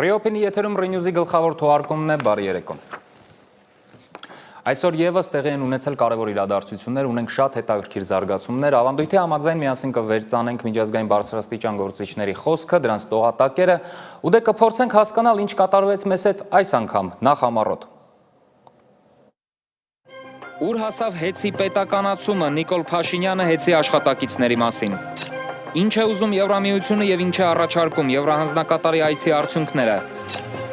Ռիոփինի եթերում Ռինյուզի գլխավոր թողարկումն է, բարի երեկո։ Այսօր եւս տեղի են ունեցել կարևոր իրադարձություններ, ունենք շատ հետաքրքիր զարգացումներ, ավանդույթի համաձայն միասին կվերծանենք միջազգային բարձրաստիճան գործիչների խոսքը, դրանց տողատակերը, ու դե կփորձենք հասկանալ ինչ կատարվեց մեզ հետ այս անգամ, նախ համառոտ։ Ուր հասավ հեծի պետականացումը, Նիկոլ Փաշինյանը հեծի աշխատակիցների մասին։ Ինչ է ուզում Եվրամիությունը եւ ինչ է առաջարկում Եվրահանձնակատարի այցի արդյունքները։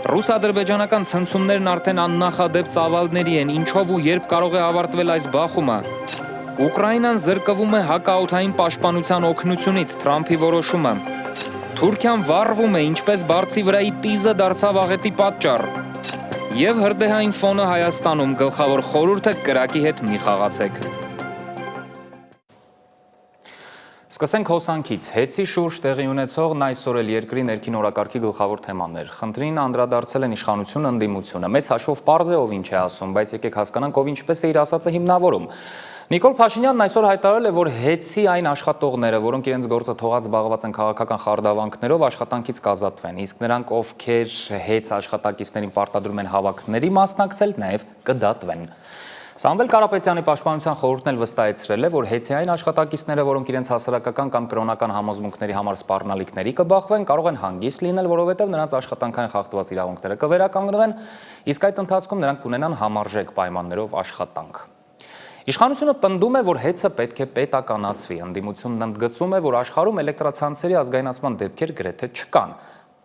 Ռուս-ադրբեջանական ցնցումներն արդեն աննախադեպ ծավալների են, ինչով ու երբ կարող է ավարտվել այս բախումը։ Ուկրաինան զրկվում է հակաօդային պաշտպանության օգնությունից, Թրամփի որոշումը։ Թուրքիան վառվում է, ինչպես բարձի վրայի տիզը դարձավ աղետի պատճառ։ Եվ հրդեհային ֆոնը Հայաստանում, գլխավոր խորհուրդը կրակի հետ մի խաղացեք։ Սկսենք հոսանքից, հեծի շուրջ տեղի ունեցողն այսօր էլ երկրի ներքին օրակարգի գլխավոր թեմաներ։ Խնդրին անդրադարձել են իշխանությունը, ընդդիմությունը։ Մեծ հաշվով պարզ է ով ինչ է ասում, բայց եկեք հասկանանք ով ինչպես է իր ասածը հիմնավորում։ Նիկոլ Փաշինյանն այսօր հայտարարել է, որ հեծի այն աշխատողները, որոնք իրենց գործը թողած զբաղված են քաղաքական խարդավանքներով, աշխատանքից կազատվեն, իսկ նրանք, ովքեր հեծ աշխատակիցներին պարտադրում են հավաքների մասնակցել, նաև կդատվեն։ Սամվել Կարապետյանի պաշտպանության խորհուրդն էլ վստահեցրել է, որ հեծի այն աշխատակիցները, որոնք իրենց հասարակական կամ կրոնական համոզմունքների համար սպառնալիքների կբախվեն, կարող են հանգիստ լինել, որովհետև նրանց աշխատանքային խախտված իրավունքները կվերականգնվեն, իսկ այդ ընթացքում նրանք կունենան համարժեք պայմաններով աշխատանք։ Իշխանությունը պնդում է, որ հեծը պետք է պետականացվի, ընդդիմությունն ընդգծում է, որ աշխարհում էլեկտրացանցերի ազգայնացման դեպքեր գրեթե չկան,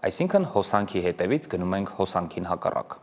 այսինքն հոսանքի հետևից գնում ենք հոսանքին հակառակ։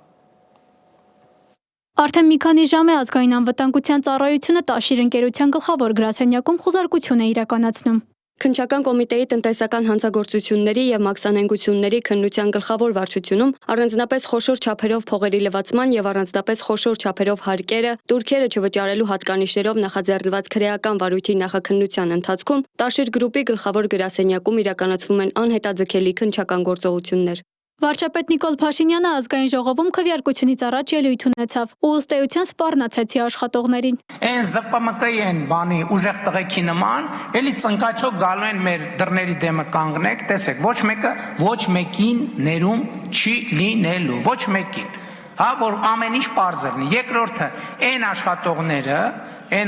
Արդեն մի քանի ժամ է ազգային անվտանգության ծառայությունը Տաշիր ընկերության գլխավոր գրասենյակում խուզարկություն է իրականացնում։ Քննչական կոմիտեի տնտեսական հանցագործությունների եւ մաքսանենգությունների քննության գլխավոր վարչությունում առանձնապես խոշոր չափերով փողերի լվացման եւ առանձնապես խոշոր չափերով հարկերը, турքերը չվճարելու հատկանիշներով նախաձեռնված քրեական վարույթի նախաքննության ընթացքում Տաշիր գրուպի գլխավոր գրասենյակում իրականացվում են անհետաձգելի քննչական գործողություններ։ Վարչապետ Նիկոլ Փաշինյանը ազգային ժողովում քվեարկությունից առաջ ելույթ ունեցավ ու ըստ էության սպառնացեցի աշխատողներին։ Այն ԶՊՄԿ-ի են բանի ուժեղ տղեկի նման, էլի ծնկաչոք գալու են մեր դռների դեմը կանգնեք, տեսեք, ոչ մեկը ոչ մեկին ներում չի լինելու, ոչ մեկին, հա, որ ամեն ինչ պարզ լինի։ Երկրորդը, այն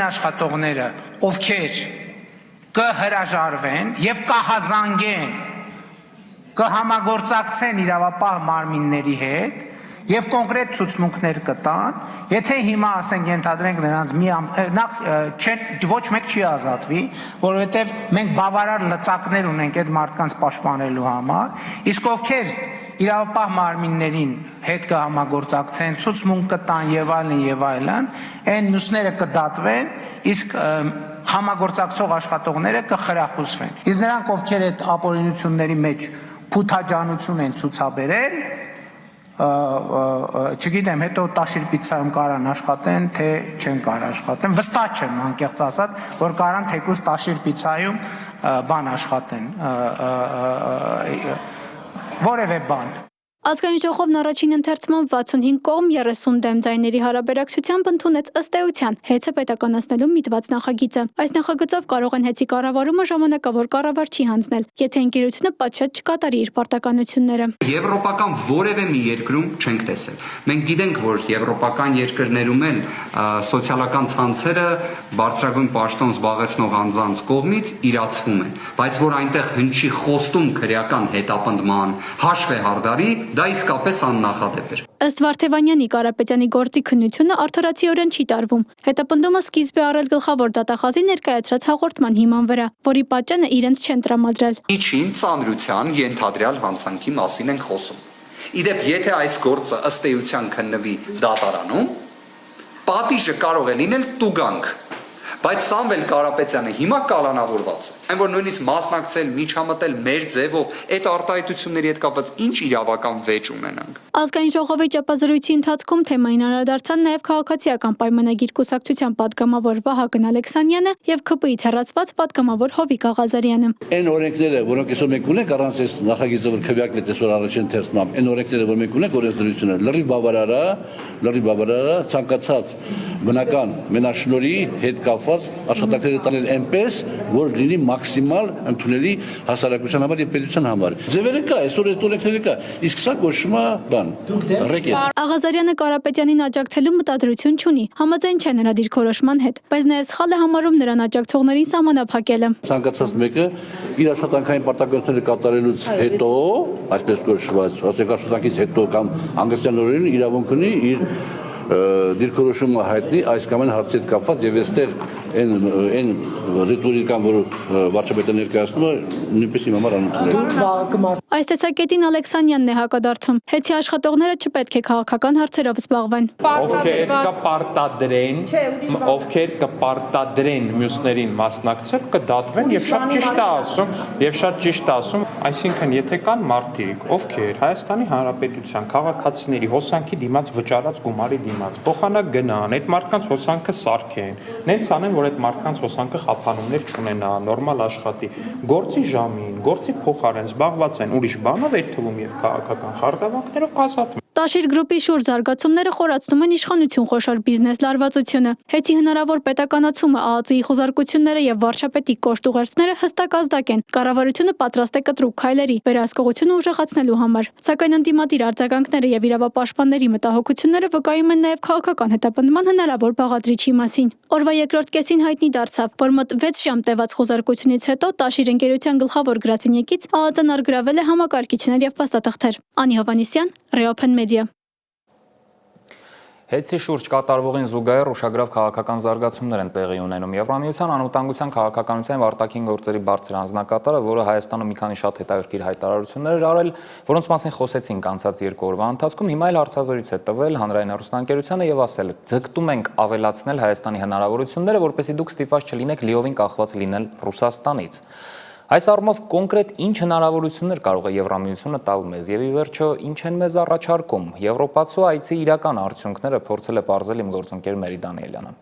աշխատողները, ովքեր կհրաժարվեն եւ կհազանգեն կհամագործակցեն իրավապահ մարմինների հետ եւ կոնկրետ ցուցմունքներ կտան, եթե հիմա ասենք ենթադրենք նրանց ոչ մեկ չի ազատվի, որովհետեւ մենք բավարար լծակներ ունենք այդ մարդկանց պաշտպանելու համար, իսկ ովքեր իրավապահ մարմիններին հետ կհամագործակցեն, ցուցմունք կտան եւ այլն, այն մյուսները կդատվեն, իսկ համագործակցող աշխատողները կխրախուսվեն։ Իսկ նրանք, ովքեր այդ ապօրինությունների մեջ փութաջանություն են ցուցաբերել, չգիտեմ, հետո Տաշիր պիցայում կարան աշխատեն, թե չեն կարող աշխատեն, վստահ չեմ անկեղծ ասած, որ կարան թեկուզ Տաշիր պիցայում բան աշխատեն, որևէ բան։ Ազգային ժողովն առաջին ընթերցման 65 կողմ 30 դեմ ձայների հարաբերակցությամբ ընդունեց ըստ էության հեծը պետականացնելու միտված նախագիծը։ Այս նախագծով կարող են հեծի կառավարումը ժամանակավոր կառավար չի հանձնել, եթե ընկերությունը պատշաճ չկատարի իր պարտականությունները։ Եվրոպական որևէ մի երկրում չենք տեսել։ Մենք գիտենք, որ եվրոպական երկրներում էլ սոցիալական ցանցերը բարձրագույն պաշտոն զբաղեցնող անձանց կողմից իրացվում են, բայց որ այնտեղ հնչի խոստում քրեական հետապնդման, հաշվ է հարդարի, դա իսկապես աննախադեպ էր։ Ըստ Վարդևանյանի Կարապետյանի գործի քննությունը արդարացիորեն չի տարվում։ Հետապնդումը սկիզբ է առել գլխավոր դատախազի ներկայացրած հաղորդման հիման վրա, որի պատճանը իրենց չեն տրամադրել։ Ինչին ծանրության ենթադրյալ հանցանքի մասին ենք խոսում։ Իդեպ, եթե այս գործը ըստ էության քննվի դատարանում, պատիժը կարող է լինել տուգանք, բայց Սամվել Կարապետյանը հիմա կալանավորված է։ Այն որ նույնիսկ մասնակցել, միջամտել մեր ձևով այդ արտահայտությունների հետ կապված ինչ իրավական վեճ ունենանք։ Ազգային ժողովի ճապազրույցի ընթացքում թեմային անդրադարձան նաև քաղաքացիական պայմանագիր կուսակցության падգամավոր Վահագն Ալեքսանյանը եւ ԿՊ-ից հեռացված падգամավոր Հովիկ Աղազարյանը։ Այն օրենքները, որոնք այսօր մենք ունենք, առանց այս նախագիծը որ քվեարկվեց այսօր առաջին ընթերցմամբ, այն օրենքները, որ մենք ունենք, օրենսդրությունը լրիվ բավարար է ցանկացած բնական մենաշնորհի հետ կապված կապված աշխատանքները տանել այնպես, որ լինի մաքսիմալ ընդունելի հասարակության համար եւ պետության համար։ Ձևերը կա, այսօր այդ օրենքները կա, իսկ սա կոչվում է բան, ռեկետ։ Աղազարյանը Կարապետյանին աջակցելու մտադրություն չունի, համաձայն չէ նրա դիրքորոշման հետ, բայց նաև սխալ է համարում նրան աջակցողներին սահմանափակելը։ Ցանկացած մեկը իր աշխատանքային պարտականությունները կատարելուց հետո, այսպես կոչված, աշխատանքից հետո կամ հանգստյան օրերին իրավունք ունի իր դիրքորոշումը հայտնի այս կամ այն հարցի հետ կապված եւ այստեղ այն ռետորիկան, որ վարչապետը ներկայացնում է, նույնպես իմ համար անընդունելի։ Այս տեսակետին Ալեքսանյանն է հակադարձում։ Հետի աշխատողները չպետք է քաղաքական հարցերով զբաղվեն։ Ովքեր կպարտադրեն մյուսներին մասնակցել, կդատվեն եւ շատ ճիշտ է ասում, այսինքն եթե կան մարդիկ, ովքեր Հայաստանի Հանրապետության քաղաքացիների հոսանքի դիմաց վճարած գումարի դիմաց փոխանակ գնան, այդ մարդկանց հոսանքը սարքեն, նենց անեն, որ այդ մարդկանց հոսանքը խափանումներ չունենա, նորմալ աշխատի, գործի ժամին, գործի փոխարեն զբաղված են ուրիշ բանով, այդ թվում եւ քաղաքական խարդավանքներով կասատում։ Տաշիր գրուպի շուրջ զարգացումները խորացնում են իշխանություն խոշոր բիզնես լարվածությունը։ Հետի հնարավոր պետականացումը, ԱԱԾ-ի խոզարկությունները եւ վարչապետի կոշտ ուղերձները հստակ ազդակ են։ Կառավարությունը պատրաստ է կտրուկ քայլերի վերահսկողությունը ուժեղացնելու համար։ Սակայն ընդդիմադիր արձագանքները եւ իրավապաշտպանների մտահոգությունները վկայում են նաեւ քաղաքական հետապնդման հնարավոր բաղադրիչի մասին։ Օրվա երկրորդ կեսին հայտնի դարձավ, որ մոտ 6 ժամ տևած խոզարկությունից հետո Տաշիր ընկերության գլխավոր գրասենյակից ԱԱԾ-ն արգրավել է համակարգիչներ եւ փաստաթղթեր։ Անի Հովանեսյան, Reopen Media։ Հետցի շուրջ կատարվողին զուգահեռ ուշագրավ քաղաքական զարգացումներ են տեղի ունենում։ Եվրամիության անվտանգության քաղաքականության եւ արտաքին գործերի բարձր հանձնակատարը, որը Հայաստանում մի քանի շատ հետաքրքիր հայտարարություններ էր արել, որոնց մասին խոսեցինք անցած 2 օրվա ընթացքում, հիմա էլ հարցազրույց է տվել հանրային հեռուստաընկերությանը եւ ասել. «Ձգտում ենք ավելացնել Հայաստանի հնարավորությունները, որպեսզի դուք ստիպված չլինեք լիովին կախված լինել Ռուսաստանից»։ Այս առումով կոնկրետ ինչ հնարավորություններ կարող է Եվրամիությունը տալ մեզ եւ ի վերջո ինչ են մեզ առաջարկում։ Եվրոպացու այցի իրական արդյունքները փորձել է պարզել իմ գործընկեր Մերի Դանիելյանը։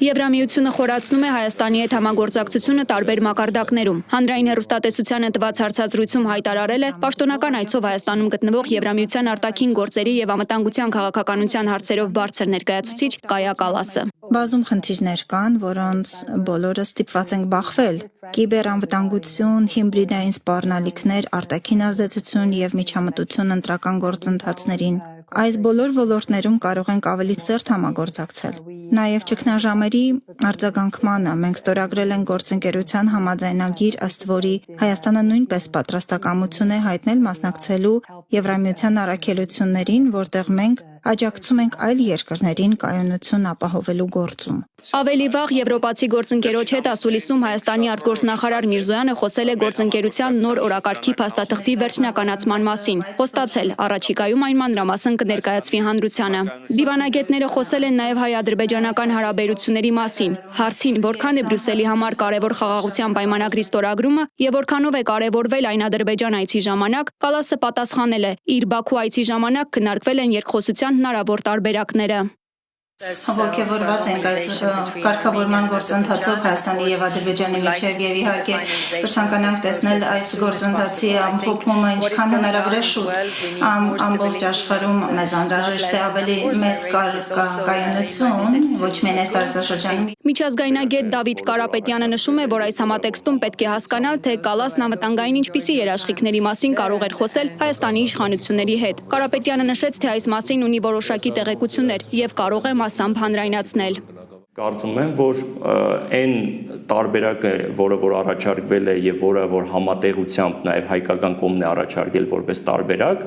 Եվրամիությունը խորացնում է Հայաստանի հետ համագործակցությունը տարբեր մակարդակներում։ Հանրային հեռուստատեսությանը տված հարցազրույցում հայտարարել է պաշտոնական այցով Հայաստանում գտնվող Եվրամիության արտաքին գործերի եւ անվտանգության քաղաքականության հարցերով բարձր ներկայացուցիչ Կայա Կալասը։ Բազում խնդիրներ կան, որոնց բոլորը ստիպված ենք բախվել։ Կիբերանվտանգություն, հիբրիդային սպառնալիքներ, արտաքին ազդեցություն եւ միջամտություն ընտրական գործընթացներին։ Այս բոլոր ոլորտներում կարող ենք ավելի սերտ համագործակցել։ Նաև ճգնաժամերի արձագանքմանը մենք ստորագրել ենք գործընկերության համաձայնագիր, ըստ որի Հայաստանը նույնպես պատրաստակամություն է հայտնել մասնակցելու Եվրամիության առաքելություններին, որտեղ մենք աջակցում ենք այլ երկրներին կայունություն ապահովելու գործում։ Ավելի վաղ եվրոպացի գործընկերոջ հետ ասուլիսում Հայաստանի արտգործնախարար Միրզոյանը խոսել է գործընկերության նոր օրակարգի փաստաթղթի վերջնականացման մասին։ Խոստացել առաջիկայում այն մանրամասն կներկայացվի հանրությանը։ Դիվանագետները խոսել են նաև հայ-ադրբեջանական հարաբերությունների մասին։ Հարցին, որքան է Բրյուսելի համար կարևոր խաղաղության պայմանագրի ստորագրումը եւ որքանով է կարևորվել այն Ադրբեջան այցի ժամանակ, Կալասը պատասխանել է. իր Բաքու այցի ժամանակ քննարկվել են երկխոսության հնարավոր տարբերակները։ Ողջավորված ենք այս կարգավորման գործընթացով Հայաստանի եւ Ադրբեջանի միջև եւ իհարկե կցանկանանք տեսնել այս գործընթացի ամփոփումը ինչքան հնարավոր է շուտ ամբողջ աշխարհում մեզ անհրաժեշտ է ավելի մեծ կայունություն ոչ միայն այս տարածաշրջանում։ Միջազգայնագետ Դավիթ Կարապետյանը նշում է, որ այս համատեքստում պետք է հասկանալ, թե Կալասն անվտանգային ինչպիսի երաշխիքների մասին կարող էր խոսել Հայաստանի իշխանությունների հետ։ Կարապետյանը նշեց, թե այս մասին ունի որոշակի տեղեկություններ եւ կարող է մասամբ հանրայնացնել։ Կարծում եմ, որ այն տարբերակը, որ առաջարկվել է եւ որ համատեղությամբ նաեւ հայկական կողմն է առաջարկել որպես տարբերակ,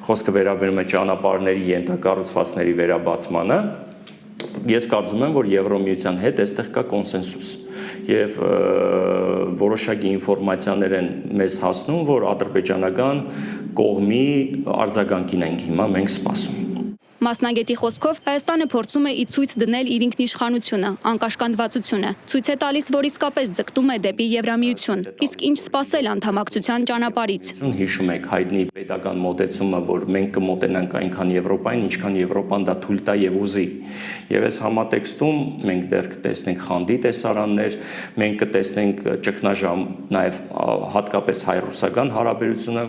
խոսքը վերաբերում է ճանապարհների ենթակառուցվածքների վերաբացմանը, ես կարծում եմ, որ Եվրոմիության հետ այստեղ կա կոնսենսուս եւ որոշակի ինֆորմացիաներ են մեզ հասնում, որ ադրբեջանական կողմի արձագանքին ենք հիմա մենք սպասում։ Մասնագետի խոսքով Հայաստանը փորձում է ի ցույց դնել իր ինքնիշխանությունը, անկաշկանդվածությունը, ցույց է տալիս, որ իսկապես ձգտում է դեպի Եվրամիություն, իսկ ինչ սպասել անդամակցության ճանապարհից։ Հիշում եք հայտնի պետական մոտեցումը, որ մենք կմոտենանք այնքան Եվրոպային, ինչքան Եվրոպան դա թույլ տա եւ ուզի։ Եվ այս համատեքստում մենք դեռ կտեսնենք խանդի տեսարաններ, մենք կտեսնենք ճգնաժամ նաեւ հատկապես հայ-ռուսական հարաբերությունը։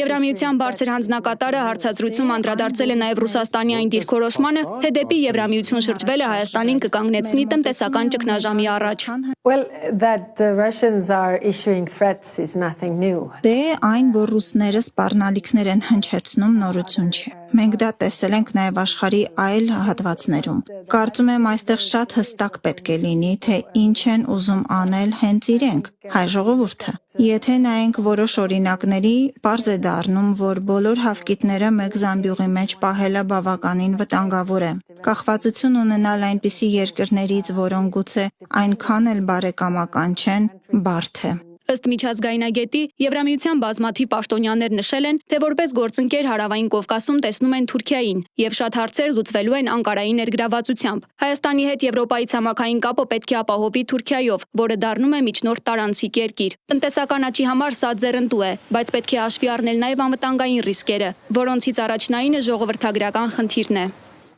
Եվրամիության բարձր հանձնակատարը հարցազրույցում անդրադարձել է նաեւ Ռուսաստանի այն դիրքորոշմանը, թե դեպի Եվրամիություն շրջվելը Հայաստանին կկանգնեցնի տնտեսական ճգնաժամի առաջ։ Well, that the Russians are issuing threats is nothing new. Դե այն, որ ռուսները սպառնալիքներ են հնչեցնում, նորություն չէ։ Մենք դա տեսել ենք նաև աշխարհի այլ հատվածներում։ Կարծում եմ այստեղ շատ հստակ պետք է լինի, թե ինչ են ուզում անել հենց իրենք, հայ ժողովուրդը։ Եթե նայենք որոշ օրինակների, պարզ է դառնում, որ բոլոր հավկիթները մեկ զամբյուղի մեջ պահելը բավականին վտանգավոր է։ Կախվածություն ունենալ այնպիսի երկրներից, որոնք գուցե այնքան էլ բարեկամական չեն, բարդ է։ Ըստ միջազգայնագետի, Եվրամիության բազմաթիվ պաշտոնյաներ նշել են, թե որպես գործընկեր Հարավային Կովկասում տեսնում են Թուրքիային, եւ շատ հարցեր լուծվելու են Անկարայի ներգրավվածությամբ։ Հայաստանի հետ Եվրոպայի ցամաքային կապը պետք է ապահովի Թուրքիայով, որը դառնում է միջնորդ տարանցիկ երկիր։ Տնտեսական աճի համար սա ձեռնտու է, բայց պետք է հաշվի առնել նաև անվտանգային ռիսկերը, որոնցից առաջնայինը ժողովրդագրական խնդիրն է։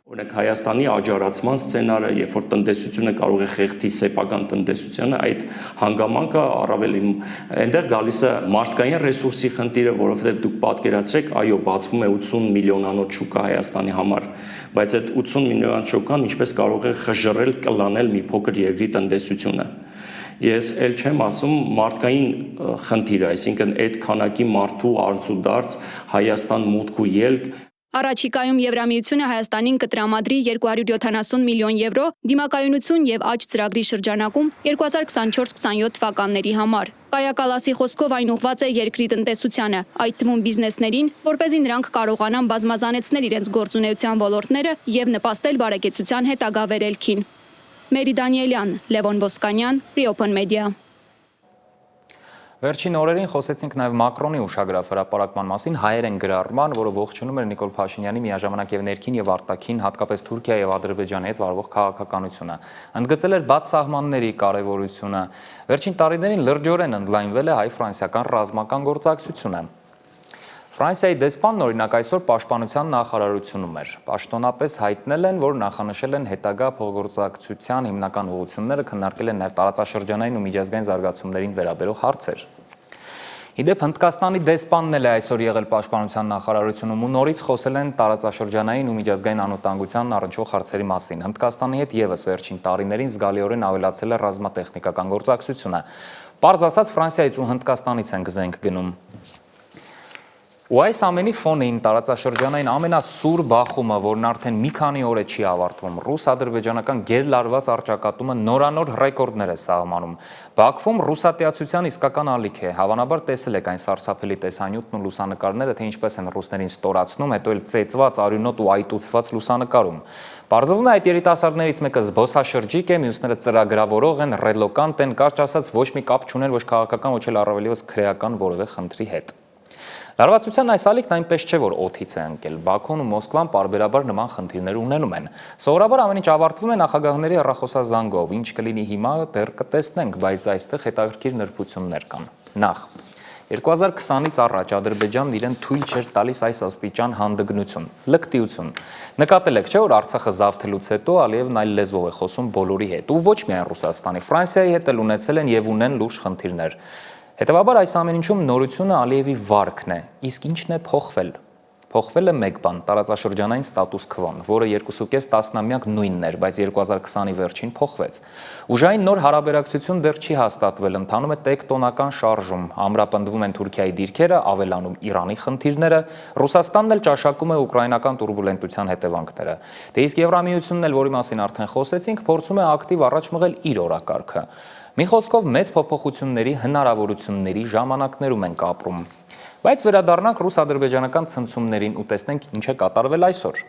Օրինակ Հայաստանի աջարացման սցենարը, երբ որ տնտեսությունը կարող է խեղդի սեփական տնտեսությունը, այդ հանգամանքը առավել այնտեղ գալիս է մարդկային ռեսուրսի խնդիրը, որովհետև դուք պատկերացրեք, այո, բացվում է 80 միլիոնանոց շուկա Հայաստանի համար, բայց այդ 80 միլիոնանոց շուկան ինչպես կարող է խժռել, կլանել մի փոքր երկրի տնտեսությունը։ Ես էլ չեմ ասում մարդկային խնդիրը, այսինքն այդ քանակի մարդու արծուդարձ Հայաստան մուտք ու ելք։ Առաջիկայում Եվրամիությունը Հայաստանին կտրամադրի 270 միլիոն եվրո դիմակայունություն եւ աճ ծրագրի շրջանակում 2024-27 թվականների համար։ Կայա Կալասի խոսքով այն ուղղված է երկրի տնտեսությանը, այդ թվում բիզնեսներին, որպեսզի նրանք կարողանան բազմազանեցնել իրենց գործունեության ոլորտները եւ նպաստել բարեկեցության հետագա վերելքին։ Մերի Դանիելյան, Լևոն Ոսկանյան, Reopen Media։ Վերջին օրերին խոսեցինք նաև Մակրոնի ուշագրավ հրապարակման մասին հայերեն գրառման, որը ողջունում էր Նիկոլ Փաշինյանի միաժամանակ եւ ներքին եւ արտաքին, հատկապես Թուրքիա եւ Ադրբեջանի հետ վարվող քաղաքականությունը։ Ընդգծել էր բաց սահմանների կարևորությունը։ Վերջին տարիներին լրջորեն ընդլայնվել է հայ-ֆրանսիական ռազմական գործակցությունը։ Ֆրանսիայի դեսպանն օրինակ այսօր պաշտպանության նախարարությունում էր։ Պաշտոնապես հայտնել են, որ նախանշել են հետագա փոխգործակցության հիմնական ուղղությունները, քննարկել են նաև տարածաշրջանային ու միջազգային զարգացումներին վերաբերող հարցեր։ Իդեպ Հնդկաստանի դեսպանն էլ է այսօր եղել պաշտպանության նախարարությունում ու նորից խոսել են տարածաշրջանային ու միջազգային անվտանգությանն առնչվող հարցերի մասին։ Հնդկաստանի հետ եւս վերջին տարիներին զգալիորեն ավելացել է ռազմատեխնիկական գործակցությունը։ Պարզ ասած Ֆրանսիայից ու Հնդկաստանից են զենք գնում։ Ու այս ամենի ֆոնին տարածաշրջանային ամենասուր բախումը, որն արդեն մի քանի օր է չի ավարտվում, ռուս-ադրբեջանական գերլարված առճակատումը նորանոր ռեկորդներ է սահմանում։ Բաքվում ռուսատեացության իսկական ալիք է, հավանաբար տեսել եք այն սարսափելի տեսանյութն ու լուսանկարները, թե ինչպես են ռուսներին ստորացնում, հետո էլ ծեծված, արյունոտ ու այտուցված լուսանկարում։ Պարզվում է այդ երիտասարդներից մեկը զբոսաշրջիկ է, մյուսները ծրագրավորող են, ռելոկանտ են, կարճ ասած ոչ մի կապ չունեն ոչ քաղաքական, ոչ էլ առավելևս քրեական որևէ խնդրի հետ։ Լարվածության այս ալիքն այնպես չէ, որ օդից է ընկել։ Բաքուն ու Մոսկվան պարբերաբար նման խնդիրներ ունենում են։ Սովորաբար ամեն ինչ ավարտվում է նախագահների հեռախոսազանգով, ինչ կլինի հիմա դեռ կտեսնենք, բայց այստեղ հետաքրքիր նրբություններ կան։ Նախ 2020-ից առաջ Ադրբեջանն իրեն թույլ չէր տալիս այս աստիճան հանդգնություն, լկտիություն։ Նկատել եք, չէ՞ որ Արցախը զավթելուց հետո Ալիևն այլ լեզվով է խոսում բոլորի հետ, ու ոչ միայն Ռուսաստանի, Ֆրանսիայի հետ էլ ունեցել են եւ ունեն լուրջ խնդիրներ։ Հետևաբար այս ամեն ինչում նորությունը Ալիևի վարքն է, իսկ ինչն է փոխվել։ Փոխվել է մեկ բան՝ տարածաշրջանային ստատուս քվոն, որը 2.5 տասնամյակ նույնն էր, բայց 2020-ի վերջին փոխվեց։ Ուժային նոր հարաբերակցություն դեռ չի հաստատվել, ընթանում է տեկտոնական շարժում, ամրապնդվում են Թուրքիայի դիրքերը, ավելանում Իրանի խնդիրները, Ռուսաստանն էլ ճաշակում է ուկրաինական տուրբուլենտության հետևանքները։ Դե իսկ Եվրամիությունն էլ, որի մասին արդեն խոսեցինք, փորձում է ակտիվ առաջ մղել իր օրակարգը։ Մի խոսքով մեծ փոփոխությունների հնարավորությունների ժամանակներում ենք ապրում։ Բայց վերադառնանք ռուս-ադրբեջանական ցնցումներին ու տեսնենք ինչ է կատարվել այսօր։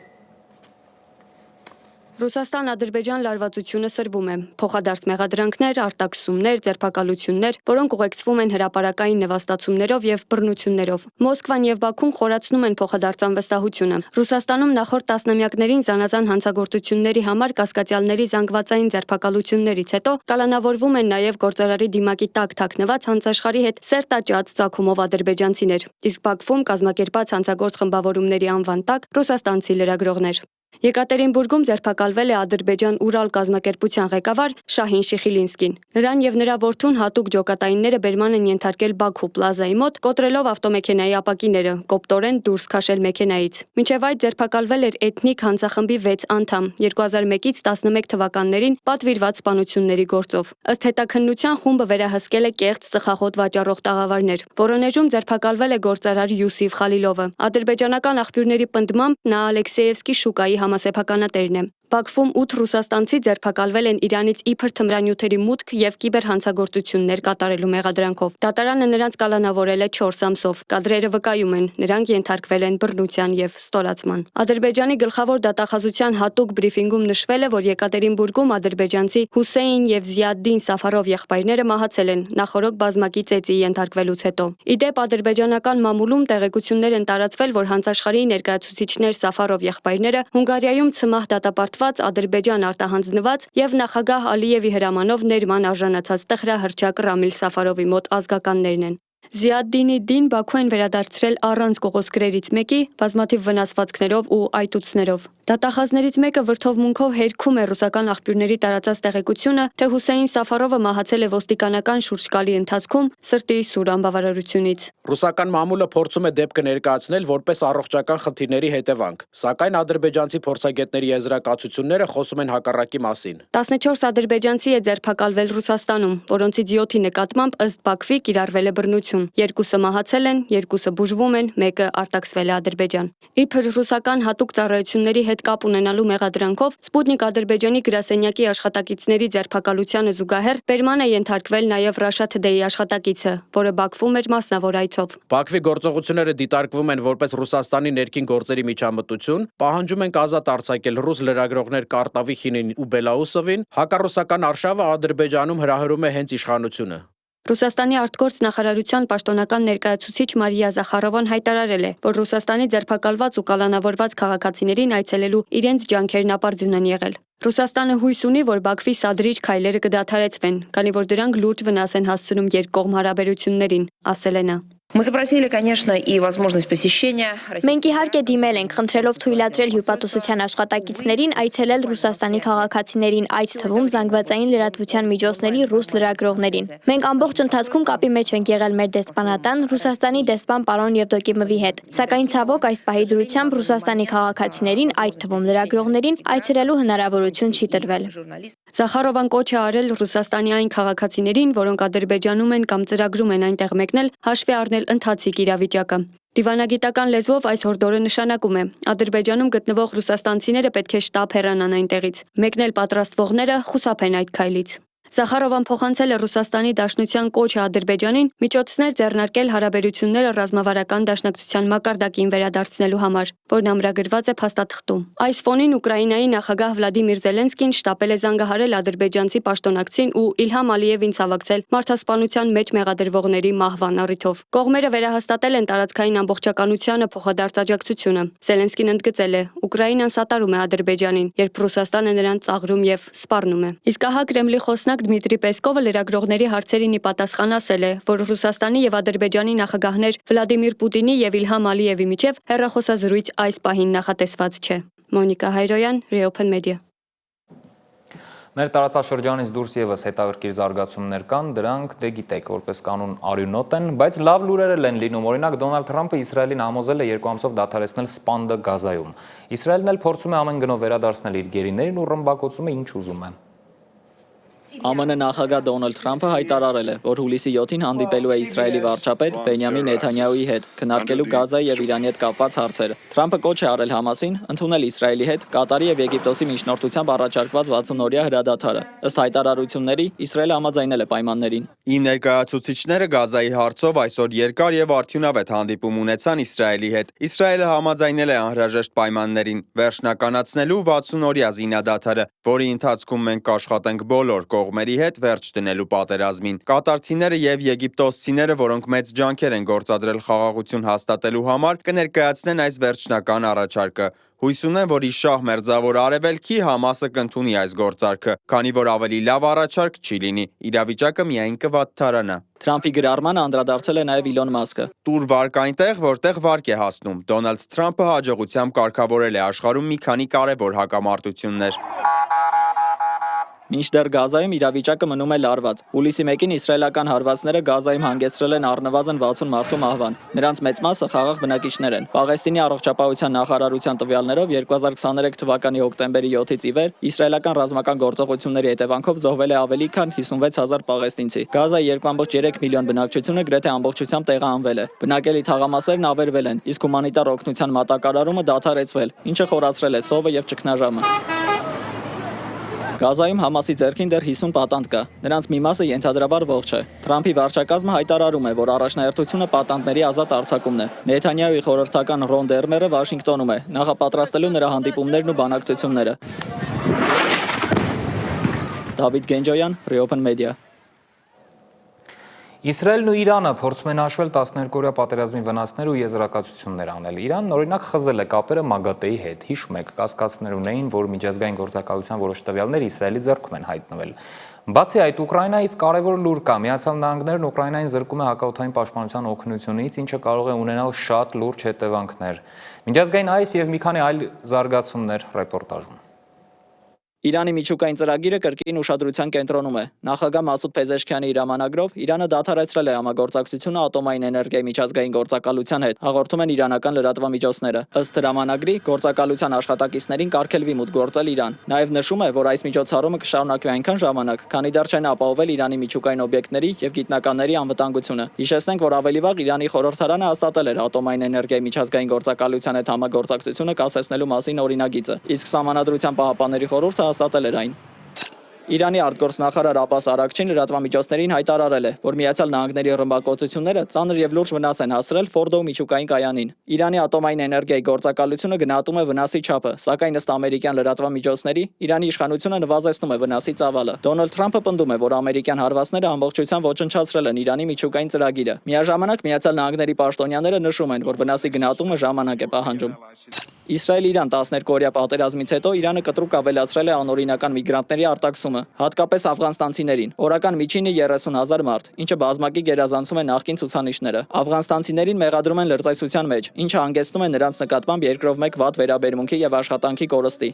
Ռուսաստան-Ադրբեջան լարվածությունը սրվում է։ Փոխադարձ մեղադրանքներ, արտաքսումներ, ձերբակալություններ, որոնք ուղեկցվում են հրապարակային նվաստացումներով եւ բռնություններով։ Մոսկվան եւ Բաքուն խորացնում են փոխադարձ անվստահությունը։ Ռուսաստանում նախորդ տասնամյակներին զանազան հանցագործությունների համար կասկածյալների զանգվածային ձերբակալություններից հետո կալանավորվում են նաեւ գործարարի դիմակի տակ թաքնված հանցաշխարհի հետ սերտաճած ցակումով ադրբեջանցիներ։ Իսկ Բաքվում կազմակերպած հանցագործ խմբավորումների անվան տակ ռուսաստանցի լրագրողներ։ Եկատերինբուրգում ձերբակալվել է Ադրբեջան-Ուրալ կազմակերպության ղեկավար Շահին Շիխիլինսկին։ Նրան եւ նրա որդուն հատուկ ջոկատայինները բերման են ենթարկել Բաքու պլազայի մոտ, կոտրելով ավտոմեքենայի ապակիները, կոպտորեն դուրս քաշել մեքենայից։ Մինչև այդ ձերբակալվել էր էթնիկ հանձախմբի 6 անդամ 2001-ից 11 թվականներին պատվիրված սպանությունների գործով։ Ըստ հետաքննության խումբը վերահսկել է կեղծ ծխախոտ վաճառող տաղավարներ։ Վորոնեժում ձերբակալվել է գործարար Յուսիֆ Խալիլովը։ Ադրբեջանական աղբյուրների պնդմամբ նա Ալեքսեևսկի շուկայի համասեփականատերն է։ Բաքվում 8 ռուսաստանցի ձերբակալվել են Իրանից իբր թմրանյութերի մուտք եւ կիբերհանցագործություններ կատարելու մեղադրանքով։ Դատարանը նրանց կալանավորել է 4 ամսով։ Կադրերը վկայում են, նրանք ենթարկվել են բռնության եւ ստորացման։ Ադրբեջանի գլխավոր դատախազության հատուկ բրիֆինգում նշվել է, որ Եկատերինբուրգում ադրբեջանցի Հուսեյն եւ Զիադդին Սաֆարով եղբայրները մահացել են նախորոք բազմակի ծեծի ենթարկվելուց հետո։ Իդեպ ադրբեջանական մամուլում տեղեկություններ են տարածվել, որ հանցաշխարհի ներկայացուցիչներ Սաֆարով եղբայրները Հունգարիայում ցմահ դատապարտված Ադրբեջան արտահանձնված եւ նախագահ Ալիևի հրամանով ներման արժանացած տխրահռչակ Ռամիլ Սաֆարովի մոտ ազգականներն են։ Զիադդինի դին Բաքու են վերադարձրել առանց կողոսկրերից մեկի, բազմաթիվ վնասվածքներով ու այտուցներով։ Դատախազներից մեկը վրդովմունքով հերքում է ռուսական աղբյուրների տարածած տեղեկությունը, թե Հուսեյն Սաֆարովը մահացել է ոստիկանական շուրջկալի ընթացքում սրտի սուր անբավարարությունից։ Ռուսական մամուլը փորձում է դեպքը ներկայացնել որպես առողջական խնդիրների հետևանք, սակայն ադրբեջանցի փորձագետների եզրակացությունները խոսում են հակառակի մասին։ 14 ադրբեջանցի է ձերբակալվել Ռուսաստանում, որոնցից 7-ի նկատմամբ ըստ Բաքվի կիրառվել է բռնություն։ 2-ը մահացել են, 2-ը բուժվում են, 1-ը արտաքսվել է Ադրբեջան։ Իբր ռուսական հատուկ ծառայությունների հետ կապ ունենալու մեղադրանքով Սպուտնիկ Ադրբեջանի գրասենյակի աշխատակիցների ձերբակալությանը զուգահեռ բերման է ենթարկվել նաև Russia Today-ի աշխատակիցը, որը Բաքվում էր մասնավոր այցով։ Բաքվի գործողությունները դիտարկվում են որպես Ռուսաստանի ներքին գործերի միջամտություն, պահանջում են ազատ արձակել ռուս լրագրողներ Կարտավիխինին ու Բելաուսովին, հակառուսական արշավը Ադրբեջանում հրահրում է հենց իշխանությունը։ Ռուսաստանի արտգործ նախարարության պաշտոնական ներկայացուցիչ Մարիա Զախարովան հայտարարել է, որ Ռուսաստանի ձերբակալված ու կալանավորված քաղաքացիներին այցելելու իրենց ջանքերն ապարդյուն են եղել։ Ռուսաստանը հույս ունի, որ Բաքվի սադրիչ քայլերը կդադարեցվեն, քանի որ դրանք լուրջ վնաս են հասցնում երկկողմ հարաբերություններին, ասել է նա։ Мы запросили, конечно, и возможность посещения. Մենք իհարկե դիմել ենք, խնդրելով թույլատրել հյուպատոսության աշխատակիցներին այցելել Ռուսաստանի քաղաքացիներին, այդ թվում զանգվածային լրատվության միջոցների ռուս լրագրողներին։ Մենք ամբողջ ընթացքում կապի մեջ ենք եղել մեր դեսպանատան, Ռուսաստանի դեսպան պարոն Եվդոկիմովի հետ։ Սակայն ցավոք այս պահի դրությամբ Ռուսաստանի քաղաքացիներին, այդ թվում լրագրողներին, այցելելու հնարավորություն չի տրվել։ Զախարովան կոչ է արել Ռուսաստանի այն քաղաքացիներին, որոնք Ադրբեջանում են կամ ծրագրում են այնտեղ մեկնել, հաշվի առնել ընթացիկ իրավիճակը։ Դիվանագիտական լեզվով այս հորդորը նշանակում է. Ադրբեջանում գտնվող ռուսաստանցիները պետք է շտապ հեռանան այնտեղից։ Մեկնել պատրաստվողները խուսափեն այդ քայլից։ Զախարովան փոխանցել է Ռուսաստանի Դաշնության կոչը Ադրբեջանին միջոցներ ձեռնարկել հարաբերությունները ռազմավարական դաշնակցության մակարդակին վերադարձնելու համար, որն ամրագրված է փաստաթղթում։ Այս ֆոնին Ուկրաինայի նախագահ Վլադիմիր Զելենսկին շտապել է զանգահարել ադրբեջանցի պաշտոնակցին ու Իլհամ Ալիևին ցավակցել մարդասպանության մեջ մեղադրվողների մահվան առիթով։ Կողմերը վերահաստատել են տարածքային ամբողջականությանը փոխադարձ աջակցությունը։ Զելենսկին ընդգծել է. Ուկրաինան սատարում է Ադրբեջանին, երբ Ռուսաստանը նրան ծաղրում եւ սպառնում է։ Իսկ ահա Կրեմլի խոսնակ Դմիտրի Պեսկովը լրագրողների հարցերին ի պատասխան ասել է, որ Ռուսաստանի եւ Ադրբեջանի նախագահներ Վլադիմիր Պուտինի եւ Իլհամ Ալիևի միջև հեռախոսազրույց այս պահին նախատեսված չէ։ Մոնիկա Հայրոյան, Reopen Media։ Մեր տարածաշրջանից դուրս եւս հետաքրքիր զարգացումներ կան, դրանք դե գիտեք, որպես կանոն արյունոտ են, բայց լավ լուրեր են լինում։ Օրինակ Դոնալդ Թրամփը Իսրայելին համոզել է 2 ամսով դադարեցնել սպանդը Գազայում։ Իսրայելն էլ փորձում է ամեն գնով վերադարձնել իր գերիներին ու ռմբակոծում է ինչ ուզում է։ ԱՄՆ նախագահ Դոնալդ Թրամփը հայտարարել է, որ հուլիսի 7-ին հանդիպելու է Իսրայելի վարչապետ Բենյամին Նեթանյահուի հետ, քննարկելու Գազայի եւ Իրանի հետ կապված հարցերը։ Թրամփը կոչ է արել Համասին ընդունել Իսրայելի հետ Կատարի եւ Եգիպտոսի միջնորդությամբ առաջարկված 60-օրյա հրադադարը։ Ըստ հայտարարությունների, Իսրայելը համաձայնել է պայմաններին։ Իմ ներկայացուցիչները Գազայի հարցով այսօր երկար եւ արդյունավետ հանդիպում ունեցան Իսրայելի հետ։ Իսրայելը համաձայնել է անհրաժեշտ պայմաններին, վերջնականացնելու 60-օրյա զինադադարը, որի ընթացքում մենք կաշխատենք բոլոր կողմերի հետ վերջ դնելու պատերազմին։ Կատարցիները եւ եգիպտոսցիները, որոնք մեծ ջանքեր են գործադրել խաղաղություն հաստատելու համար, կներկայացնեն այս վերջնական առաջարկը։ Հույս ունեն, որ Իշահ մերձավոր արևելքի Համասը կընդունի այս գործարքը, քանի որ ավելի լավ առաջարկ չի լինի, իրավիճակը միայն կվատթարանա։ Թրամփի գրառմանը անդրադարձել է նաև Իլոն Մասկը։ Տուր վարկ այնտեղ, որտեղ վարկ է հասնում։ Դոնալդ Թրամփը հաջողությամբ կարգավորել է աշխարհում մի քանի կարևոր հակամարտություններ։ Մինչդեռ Գազայում իրավիճակը մնում է լարված։ Հուլիսի 1-ին իսրայելական հարվածները Գազայում հանգեցրել են առնվազն 60 մարդու մահվան։ Նրանց մեծ մասը խաղաղ բնակիչներ են։ Պաղեստինի առողջապահության նախարարության տվյալներով 2023 թվականի հոկտեմբերի 7-ից ի վեր իսրայելական ռազմական գործողությունների հետևանքով զոհվել է ավելի քան 56000 պաղեստինցի։ Գազայի 2.3 միլիոն բնակչությունը գրեթե ամբողջությամբ տեղահանվել է։ Բնակելի թաղամասերն ավերվել են, իսկ հումանիտար օգնության մատակարարումը դադարեցվել, ինչը խորացրել է սովը եւ ճգնաժամը։ Գազայում Համասի ձեռքին դեռ 50 պատանդ կա։ Նրանց մի մասը ենթադրաբար ողջ է։ Թրամփի վարչակազմը հայտարարում է, որ առաջնահերթությունը պատանդների ազատ արձակումն է։ Նեթանյահուի խորհրդական Ռոն Դերմերը Վաշինգտոնում է, նախապատրաստելու նրա հանդիպումներն ու բանակցությունները։ Դավիթ Գենջոյան, Reopen Media։ Իսրայելն ու Իրանը փորձում են հաշվել 12-օրյա պատերազմի վնասներ ու եզրակացություններ անել։ Իրանն օրինակ խզել է կապերը ՄԱԳԱՏԷ-ի հետ։ Հիշում եք, կասկածներ ունեին, որ միջազգային գործակալության որոշ տվյալներ Իսրայելի ձեռքում են հայտնվել։ Բացի այդ, Ուկրաինայից կարևոր լուր կա։ Միացյալ Նահանգներն Ուկրաինային զրկում է հակաօդային պաշտպանության օգնությունից, ինչը կարող է ունենալ շատ լուրջ հետևանքներ։ Միջազգային այս եւ մի քանի այլ զարգացումներ ռեպորտաժում։ Իրանի միջուկային ծրագիրը կրկին ուշադրության կենտրոնում է։ Նախագահ Մասուդ Փեզեշքյանի հրամանագրով Իրանը դադարեցրել է համագործակցությունը ատոմային էներգիայի միջազգային գործակալության հետ, հաղորդում են իրանական լրատվամիջոցները։ Ըստ հրամանագրի, գործակալության աշխատակիցներին կարգելվի մուտք գործել Իրան։ Նաև նշում է, որ այս միջոցառումը կշարունակվի այնքան ժամանակ, քանի դեռ չեն ապահովել Իրանի միջուկային օբյեկտների եւ գիտնականների անվտանգությունը։ Հիշեցնենք, որ ավելի վաղ Իրանի խորհրդարանը հաստատել էր ատոմային էներգիայի միջազգային գործակալության հետ համագործակցությունը կասեցնելու մասին օրինագիծը, իսկ Սահմանադրության պահապանների խորհուրդը հաստատել էր այն։ Իրանի արտգործնախարար Աբբաս Արաքչին լրատվամիջոցներին հայտարարել է, որ Միացյալ Նահանգների ռմբակոծությունները ծանր եւ լուրջ վնաս են հասցրել Ֆորդո միջուկային կայանին։ Իրանի ատոմային էներգիայի գործակալությունը գնահատում է վնասի չափը, սակայն ըստ ամերիկյան լրատվամիջոցների Իրանի իշխանությունը նվազեցնում է վնասի ծավալը։ Դոնալդ Թրամփը պնդում է, որ ամերիկյան հարվածները ամբողջությամբ ոչնչացրել են Իրանի միջուկային ծրագիրը։ Միաժամանակ Միացյալ Նահանգների պաշտոնյաները նշում են, որ վնասի գնահատումը ժամանակ է պահանջում։ Իսրայել-Իրան 12-օրյա պատերազմից հետո Իրանը կտրուկ ավելացրել է անօրինական միգրանտների արտաքսումը, հատկապես աֆղանստանցիներին։ Օրական միջինը 30,000 մարդ, ինչը բազմակի գերազանցում է նախկին ցուցանիշները։ Աֆղանստանցիներին մեղադրում են լրտեսության մեջ, ինչը հանգեցնում է նրանց նկատմամբ երկրով մեկ վատ վերաբերմունքի եւ աշխատանքի կորստի։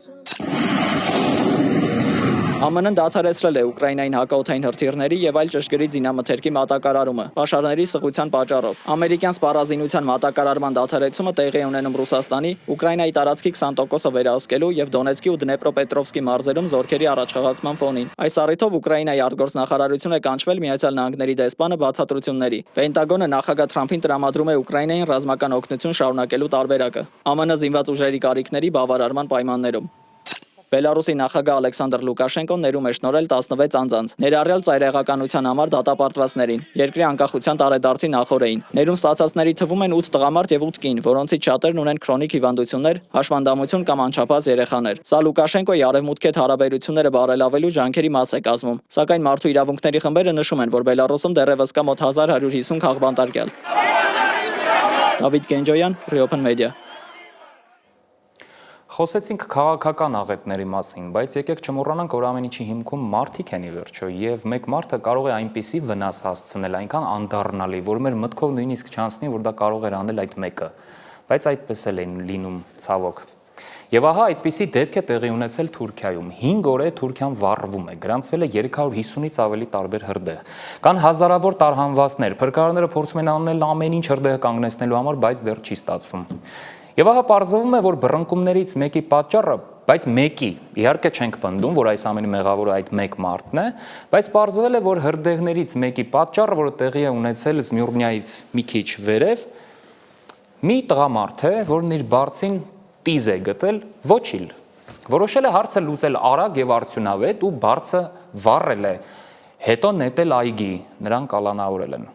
ԱՄՆ-ն դադարեցրել է Ուկրաինային հակաօդային հրթիռների եւ այլ ճշգրիտ զինամթերքի մատակարարումը պաշարների սղության պատճառով։ Ամերիկյան սպառազինության մատակարարման դադարեցումը տեղի է ունենում Ռուսաստանի, Ուկրաինայի տարածքի 20%-ը վերահսկելու եւ Դոնեցկի ու Դնեպրոպետրովսկի մարզերում զորքերի առաջխաղացման ֆոնին։ Այս առիթով Ուկրաինայի արտգործնախարարությունը կանչվել Միացյալ Նահանգների դեսպանը բացատրությունների։ Պենտագոնը նախագահ Թրամփին տրամադրում է Ուկրաինային ռազմական օգնություն շարունակելու տարբերակը։ ԱՄՆ զինված ուժերի կարիքների բավարարման պայմաններում։ Բելարուսի նախագահ Ալեքսանդր Լուկաշենկոն ներում է շնորհել 16 անձանց, ներառյալ ծայրահեղականության համար դատապարտվածներին, երկրի անկախության տարեդարձի նախօրեին։ Ներում ստացածների թվում են 8 տղամարդ եւ 8 կին, որոնցից շատերն ունեն քրոնիկ հիվանդություններ, հաշմանդամություն կամ անչափահաս երեխաներ։ Սա Լուկաշենկոյի արևմուտքի հետ հարաբերությունները բարելավելու ջանքերի մաս է կազմում։ Սակայն մարդու իրավունքների խմբերը նշում են, որ Բելարուսում դեռևս կա մոտ 1150 քաղբանտարկյալ։ Դավիթ Գենջոյան, Reopen Media։ Խոսեցինք քաղաքական աղետների մասին, բայց եկեք չմոռանանք, որ ամեն ինչի հիմքում մարդիկ են ի վերջո, եւ մեկ մարդը կարող է այնպիսի վնաս հասցնել, այնքան անդառնալի, որ մեր մտքով նույնիսկ չանցնի, որ դա կարող էր անել այդ մեկը, բայց այդպես էլ են լինում, ցավոք։ Եվ ահա այդպիսի դեպք է տեղի ունեցել Թուրքիայում։ 5 օր է Թուրքիան վառվում է, գրանցվել է 350-ից ավելի տարբեր հրդեհ։ Կան հազարավոր տարհանվածներ, փրկարարները փորձում են անել ամեն ինչ հրդեհը կանգնեցնելու համար, բայց դեռ չի ստացվում։ Եվ ահա պարզվում է, որ բռնկումներից մեկի պատճառը, բայց մեկի, իհարկե չենք պնդում, որ այս ամենի մեղավորը այդ մեկ մարդն է, բայց պարզվել է, որ հրդեհներից մեկի պատճառը, որը տեղի է ունեցել Զմյուրնիայից մի քիչ վերև, մի տղամարդ է, որն իր բարձին տիզ է գտել, ոչիլ։ Որոշել է հարցը լուծել արագ եւ արդյունավետ ու բարձը վառել է, հետո նետել այգի, նրան կալանավորել են։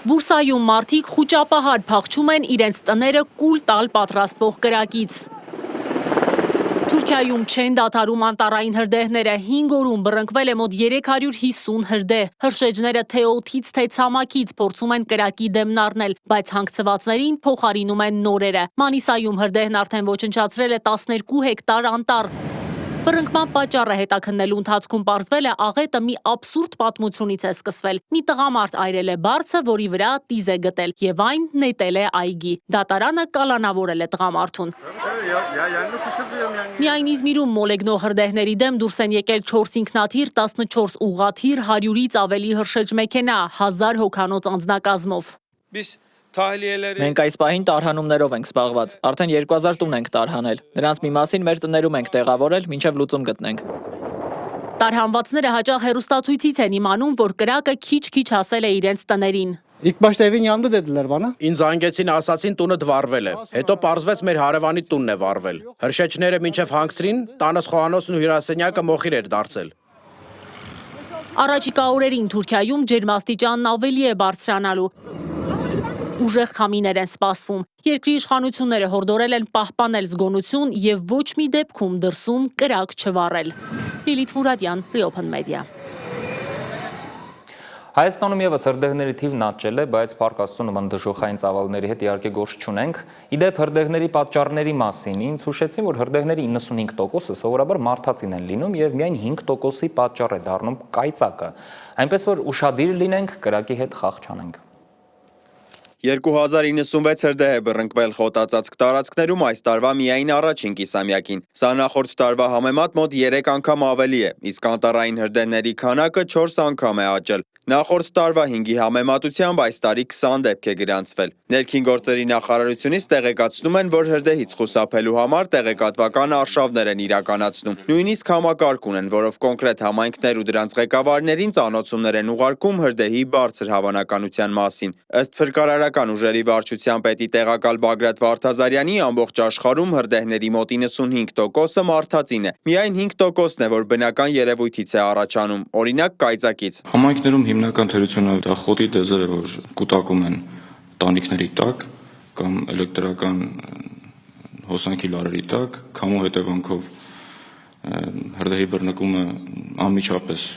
Բուրսայում մարդիկ խուճապահար փախչում են իրենց տները կուլ տալ պատրաստվող կրակից։ Թուրքիայում չեն դադարում անտառային հրդեհները, 5 օրում բռնկվել է մոտ 350 հրդեհ։ Հրշեջները թե օդից, թե ցամաքից փորձում են կրակի դեմն առնել, բայց հանգցվածներին փոխարինում են նորերը։ Մանիսայում հրդեհն արդեն ոչնչացրել է 12 հեկտար անտառ։ Բռնկման պատճառը հետաքննելու ընթացքում պարզվել է աղետը մի աբսուրդ պատմությունից է սկսվել։ Մի տղամարդ այրել է բարձը, որի վրա տիզ է գտել, եւ այն նետել է այգի։ Դատարանը կալանավորել է տղամարդուն։ Միայն Իզմիրում մոլեգնող հրդեհների դեմ դուրս են եկել 4 ինքնաթիռ, 14 ուղղաթիռ, 100-ից ավելի հրշեջ մեքենա, 1000 հոգանոց անձնակազմով։ Մենք այս պահին տարհանումներով ենք զբաղված, արդեն 2000 տուն ենք տարհանել, նրանց մի մասին մեր տներում ենք տեղավորել, մինչև լուծում գտնենք։ Տարհանվածները հաճախ հեռուստացույցից են իմանում, որ կրակը քիչ-քիչ հասել է իրենց տներին։ Ինձ անգեցին, ասացին տունը վառվել է, հետո պարզվեց մեր հարևանի տունն է վառվել։ Հրշեջները մինչև հանգցրին, տանս խոհանոցն ու հյուրասենյակը մոխիր էր դարձել։ Առաջիկա օրերին Թուրքիայում ջերմաստիճանն ավելի է բարձրանալու։ Ուժեղ քամիներ են սպասվում։ Երկրի իշխանությունները հորդորել են պահպանել զգոնություն եւ ոչ մի դեպքում դրսում կրակ չվառել։ Լիլիթ Մուրադյան, Reopen Media։ Հայաստանում եւս հրդեհների թիվն աճել է, բայց Փառք Աստծո նման դժոխային ծավալների հետ իհարկե գործ չունենք։ Իդեպ հրդեհների պատճառների մասին ինձ հուշեցին, որ հրդեհների 95%-ը սովորաբար մարդածին են լինում եւ միայն 5%-ի պատճառ է դառնում կայծակը։ Այնպես որ ուշադիր լինենք, կրակի հետ խաղ չանենք։ 2096 հրդեհ է բռնկվել խոտածածկ տարածքներում այս տարվա միայն առաջին կիսամյակին։ Սա նախորդ տարվա համեմատ մոտ 3 անգամ ավելի է, իսկ անտառային հրդեհների քանակը 4 անգամ է աճել։ Նախորդ տարվա 5-ի համեմատությամբ այս տարի 20 դեպք է գրանցվել։ Ներքին գործերի նախարարությունից տեղեկացնում են, որ հրդեհից խուսափելու համար տեղեկատվական արշավներ են իրականացնում։ Նույնիսկ համակարգ ունեն, որով կոնկրետ համայնքներ ու դրանց ղեկավարներին ծանոթություններ են ուղարկում հրդեհի բարձր հավանականության մասին։ Ըստ փրկարարական ուժերի վարչության պետի տեղակալ Բագրատ Վարդազարյանի, ամբողջ աշխարհում հրդեհների մոտ 95%-ը մարդածին է։ Միայն 5%-ն է, որ բնական երևույթից է առաջանում, օրինակ կայծակից։ Համայնքներում հիմնական թերությունը դա խոտի դեզերը, որ կուտակում են տանիքների տակ կամ էլեկտրական հոսանքի լարերի տակ, քամու հետևանքով հրդեհի բռնկումը անմիջապես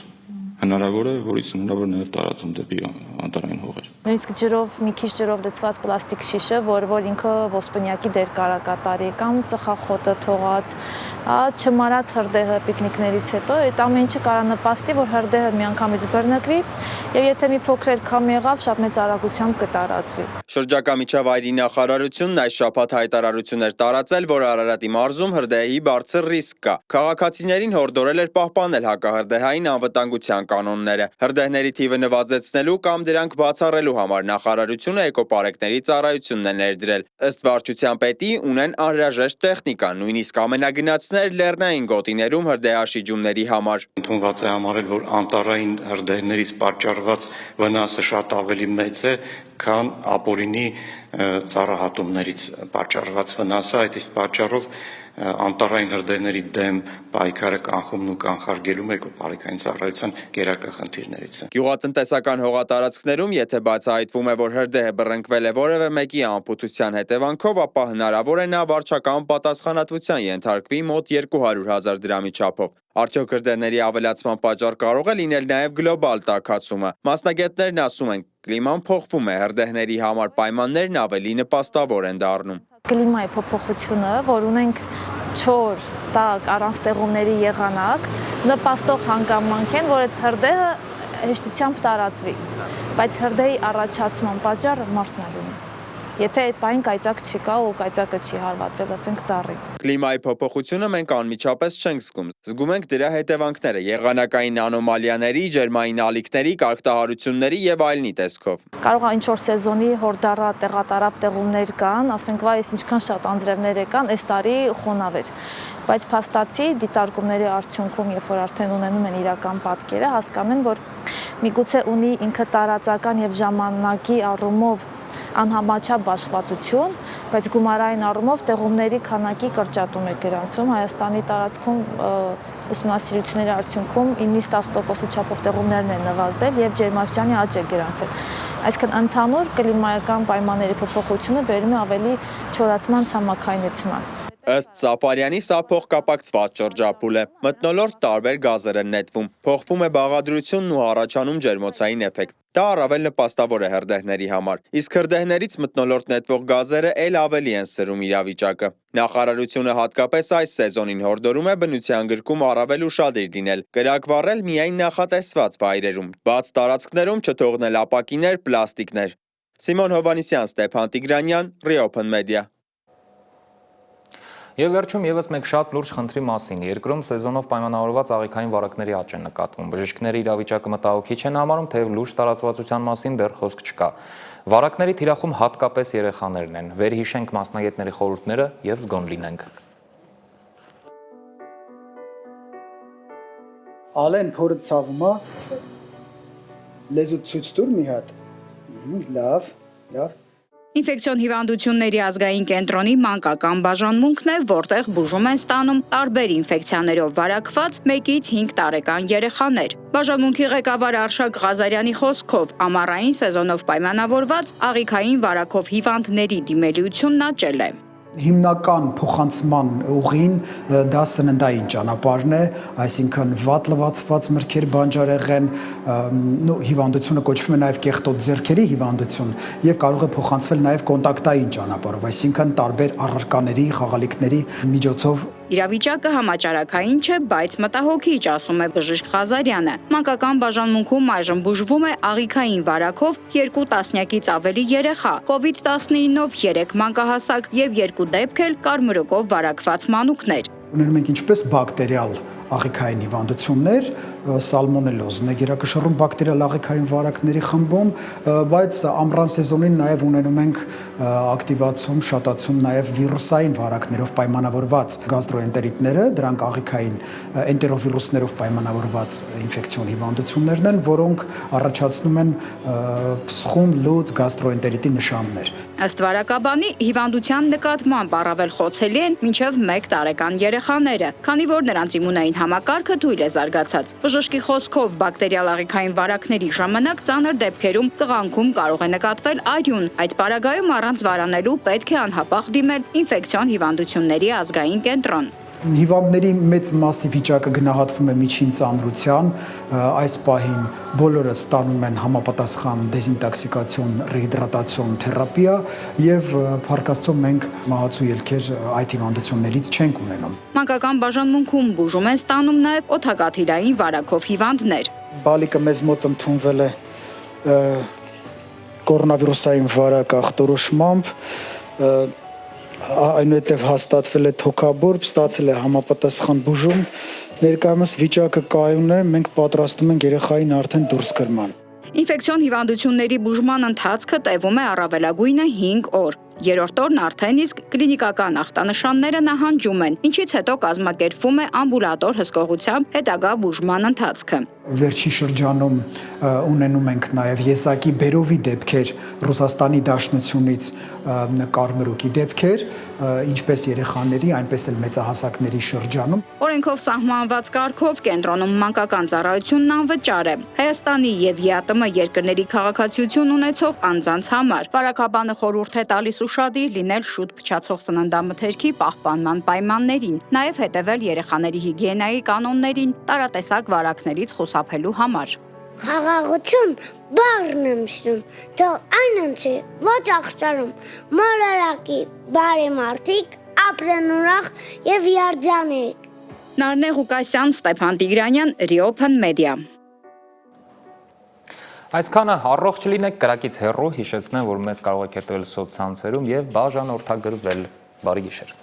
հնարավոր է, որից հնարավոր նաև տարածում դեպի անտառային հողեր։ Նույնիսկ ջրով, մի քիչ ջրով լցված պլաստիկ շիշը, որ ինքը ոսպնյակի դեր կատարի կամ ծխախոտը թողած, չմարած հրդեհը պիկնիկներից հետո, այդ ամեն ինչը կարող նպաստի, որ հրդեհը միանգամից բռնկվի, եւ եթե մի փոքր քամ եղավ, շատ մեծ արագությամբ կտարածվի։ Շրջակա միջավայրի նախարարությունն այս շաբաթ հայտարարություն էր տարածել, որ Արարատի մարզում հրդեհի բարձր ռիսկ կա։ Քաղաքացիներին հորդորել էր պահպանել հակահրդեհային անվտանգության կանոնները։ Հրդեհների թիվը նվազեցնելու կամ դրանք բացառելու համար նախարարությունը էկոպարեկների ծառայությունն է ներդրել։ Ըստ վարչության պետի ունեն անհրաժեշտ տեխնիկա, նույնիսկ ամենագնացներ լեռնային գոտիներում հրդեհաշիջումների համար։ Ընդունված է համարել, որ անտառային հրդեհներից պատճառված վնասը շատ ավելի մեծ է, քան ապօրինի ծառահատումներից պատճառված վնասը, այդ իսկ պատճառով անտառային հրդեհների դեմ պայքարը կանխումն ու կանխարգելում էկոպարեկային ծառայության գերակա խնդիրներից է։ Գյուղատնտեսական հողատարածքներում, եթե բացահայտվում է, որ հրդեհը բռնկվել է որևէ մեկի անպուտության հետևանքով, ապա հնարավոր է նա վարչական պատասխանատվության ենթարկվի մոտ 200,000 դրամի չափով։ Արդյոք հրդեհների ավելացման պատճառ կարող է լինել նաև գլոբալ տաքացումը։ Մասնագետներն ասում են, կլիման փոխվում է, հրդեհների համար պայմաններն ավելի նպաստավոր են դառնում։ Կլիմայի փոփոխությունը, որ ունենք չոր, տաք, առանց ստեղումների եղանակ, նպաստող հանգամանք են, որ այդ հրդեհը հեշտությամբ տարածվի, բայց հրդեհի առաջացման պատճառը մարդն է լինում։ Եթե այդ պահին կայծակ չկա ու կայծակը չի հարվածել, ասենք ծառի։ Կլիմայի փոփոխությունը մենք անմիջապես չենք զգում։ Զգում ենք դրա հետևանքները՝ եղանակային անոմալիաների, ջերմային ալիքների, կարգտահարությունների եւ այլնի տեսքով։ Կարող է ինչ-որ սեզոնի հորդառա տեղատարապ տեղումներ կան, ասենք վայ, ինչքան շատ անձրևներ եկան, այս տարի խոնավ էր։ Բայց փաստացի դիտարկումների արդյունքում, երբ որ արդեն ունենում են իրական պատկերը, հասկանում են, որ միգուցե ունի ինքը տարածական եւ ժամանակի առումով անհամաչափ բաշխվածություն, բայց գումարային առումով տեղումների քանակի կրճատում է գրանցում։ Հայաստանի տարածքում ուսումնասիրությունների արդյունքում 9-10% չափով տեղումներն են նվազել եւ ջերմաստիճանի աճ է գրանցել։ Այսինքն ընդհանուր կլիմայական պայմանների փոփոխությունը բերում է ավելի չորացման ցամաքայնացման։ Ըստ Սաֆարյանի սա փոխկապակցված շրջափուլ է։ Մթնոլորտ տարբեր գազեր են նետվում, փոխվում է բաղադրությունն ու առաջանում ջերմոցային էֆեկտ։ Դա առավել նպաստավոր է հրդեհների համար, իսկ հրդեհներից մթնոլորտ նետվող գազերը ել ավելի են սրում իրավիճակը։ Նախարարությունը հատկապես այս սեզոնին հորդորում է բնության գրկում առավել ուշադիր լինել, կրակ վառել միայն նախատեսված վայրերում, բաց տարածքներում չթողնել ապակիներ, պլաստիկներ։ Սիմոն Հովանիսյան, Ստեփան Տիգրանյան, Reopen Media։ Եվ վերջում եւս մեկ շատ լուրջ խնդրի մասին։ Երկրում սեզոնով պայմանավորված աղիքային վարակների աճ է նկատվում։ Բժիշկների իրավիճակը մտահոգիչ են համարում, թեև լուրջ տարածվածության մասին դեռ խոսք չկա։ Վարակների թիրախում հատկապես երեխաներն են։ Վերհիշենք մասնագետների խորհուրդները եւ զգոն լինենք։ Ալեն փորը ցավում է։ Լեզու ցույց տուր մի հատ։ Լավ։ Ինֆեկցիոն հիվանդությունների ազգային կենտրոնի մանկական բաժանմունքն է, որտեղ բուժում են ստանում տարբեր ինֆեկցիաներով վարակված 1-ից 5 տարեկան երեխաներ։ Բաժանմունքի ղեկավար Արշակ Ղազարյանի խոսքով ամառային սեզոնով պայմանավորված աղիքային վարակով հիվանդների դիմելիությունն աճել է։ Հիմնական փոխանցման ուղին դա սննդային ճանապարհն է, այսինքն վատ լվացված մրգեր, բանջարեղեն, հիվանդությունը կոչվում է նաև կեղտոտ ձեռքերի հիվանդություն եւ կարող է փոխանցվել նաև կոնտակտային ճանապարհով, այսինքն տարբեր առարկաների, խաղալիքների միջոցով։ Իրավիճակը համաճարակային չէ, բայց մտահոգիչ, ասում է բժիշկ Ղազարյանը։ Մանկական բաժանմունքում այժմ բուժվում է աղիքային վարակով 2 տասնյակից ավելի երեխա, COVID-19-ով 3 մանկահասակ եւ 2 դեպք էլ կարմրուկով վարակված մանուկներ։ Ունենում ենք ինչպես բակտերիալ աղիքային հիվանդություններ, սալմոնելոզն է գերակշռում բակտերիալ աղիքային վարակների խմբում, բայց ամռան սեզոնին նաև ունենում ենք ակտիվացում, շատացում նաև վիրուսային վարակներով պայմանավորված գաստրոենտերիտները, դրանք աղիքային էնտերովիրուսներով պայմանավորված ինֆեկցիոն հիվանդություններն են, որոնք առաջացնում են փսխում, լուծ, գաստրոենտերիտի նշաններ։ Ըստ վարակաբանի, հիվանդության նկատմամբ առավել խոցելի են մինչև 1 տարեկան երեխաները, քանի որ նրանց իմունային համակարգը թույլ է զարգացած։ Բժշկի խոսքով բակտերիալ աղիքային վարակների ժամանակ ծանր դեպքերում տղանքում կարող է նկատվել արյուն։ Այդ պարագայում առանց վարանելու պետք է անհապաղ դիմել ինֆեկցիոն հիվանդությունների ազգային կենտրոն։ Հիվանդների մեծ մասի վիճակը գնահատվում է միջին ծանրության, այս պահին բոլորը ստանում են համապատասխան դեզինտոքսիկացիոն, ռեհիդրատացիոն թերապիա եւ փառք մենք մահացու ելքեր այդ հիվանդություններից չենք ունենում։ Մանկական բաժանմունքում բուժում են ստանում նաեւ օդակաթիլային վարակով հիվանդներ։ Բալիկը մեզ մոտ ընդունվել է կորոնավիրուսային վարակ ախտորոշմամբ, այնուհետև հաստատվել է թոքաբորբ, ստացել է համապատասխան բուժում, ներկայումս վիճակը կայուն է, մենք պատրաստում ենք երեխային արդեն դուրս գրման։ Ինֆեկցիոն հիվանդությունների բուժման ընթացքը տևում է առավելագույնը 5 օր։ Երրորդ օրն արդեն իսկ կլինիկական ախտանշանները նահանջում են, ինչից հետո կազմակերպվում է ամբուլատոր հսկողությամբ հետագա բուժման ընթացքը։ Վերջի շրջանում ունենում ենք նաև եսակի բերովի դեպքեր, Ռուսաստանի Դաշնությունից կարմրուկի դեպքեր, ինչպես երեխաների, այնպես էլ մեծահասակների շրջանում։ Օրենքով սահմանված կարգով կենտրոնում մանկական ծառայությունն անվճար է։ Հայաստանի եւ ԵԱՏՄ երկրների քաղաքացիություն ունեցող անձանց համար վարակաբանը խորհուրդ է տալիս ուշադիր լինել շուտ փչացող սննդամթերքի պահպանման պայմաններին, նաև հետևել երեխաների հիգիենայի կանոններին, տարատեսակ վարակներից խուսափելու համար։ Խաղաղություն բառն եմ շնում, թող այն ընչի, ոչ աղջարում, մորարակի, բարի մարդիկ, ապրեն ուրախ և երջանիկ։ Նարնե Ղուկասյան, Ստեփան Տիգրանյան, Reopen Media։ Այսքանը առողջ լինեք, կրակից հեռու, հիշեցնեմ, որ մեզ կարող եք հետևել սոցցանցերում եւ բաժանորդագրվել։ Բարի գիշեր։